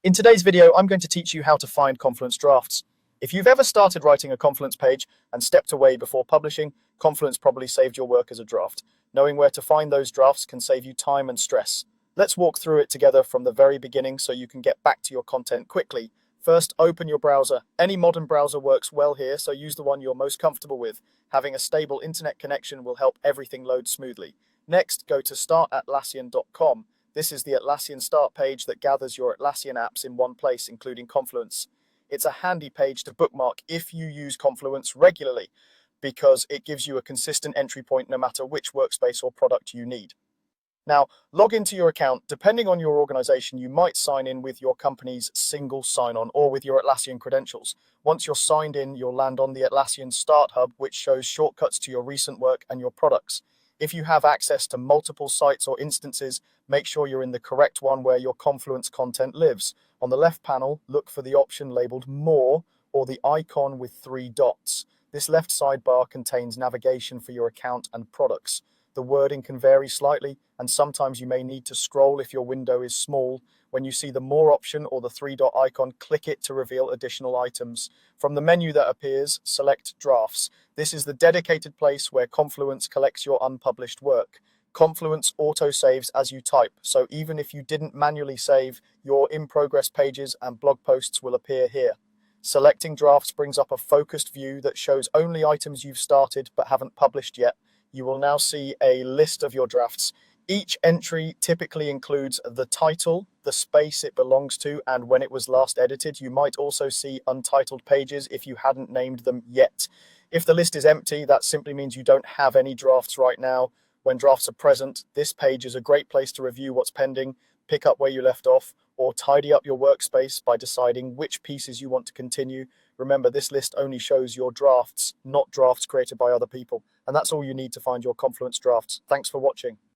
In today's video, I'm going to teach you how to find Confluence drafts. If you've ever started writing a Confluence page and stepped away before publishing, Confluence probably saved your work as a draft. Knowing where to find those drafts can save you time and stress. Let's walk through it together from the very beginning so you can get back to your content quickly. First, open your browser. Any modern browser works well here, so use the one you're most comfortable with. Having a stable internet connection will help everything load smoothly. Next, go to startatlassian.com. This is the Atlassian start page that gathers your Atlassian apps in one place, including Confluence. It's a handy page to bookmark if you use Confluence regularly, because it gives you a consistent entry point no matter which workspace or product you need. Now, log into your account. Depending on your organization, you might sign in with your company's single sign-on or with your Atlassian credentials. Once you're signed in, you'll land on the Atlassian Start Hub, which shows shortcuts to your recent work and your products. If you have access to multiple sites or instances, make sure you're in the correct one where your Confluence content lives. On the left panel, look for the option labeled More or the icon with 3 dots. This left sidebar contains navigation for your account and products. The wording can vary slightly, and sometimes you may need to scroll if your window is small. When you see the More option or the 3-dot icon, click it to reveal additional items. From the menu that appears, select Drafts. This is the dedicated place where Confluence collects your unpublished work. Confluence auto-saves as you type, so even if you didn't manually save, your in-progress pages and blog posts will appear here. Selecting drafts brings up a focused view that shows only items you've started but haven't published yet. You will now see a list of your drafts. Each entry typically includes the title, the space it belongs to, and when it was last edited. You might also see untitled pages if you hadn't named them yet. If the list is empty, that simply means you don't have any drafts right now. When drafts are present, this page is a great place to review what's pending, pick up where you left off, or tidy up your workspace by deciding which pieces you want to continue. Remember, this list only shows your drafts, not drafts created by other people. And that's all you need to find your Confluence drafts. Thanks for watching.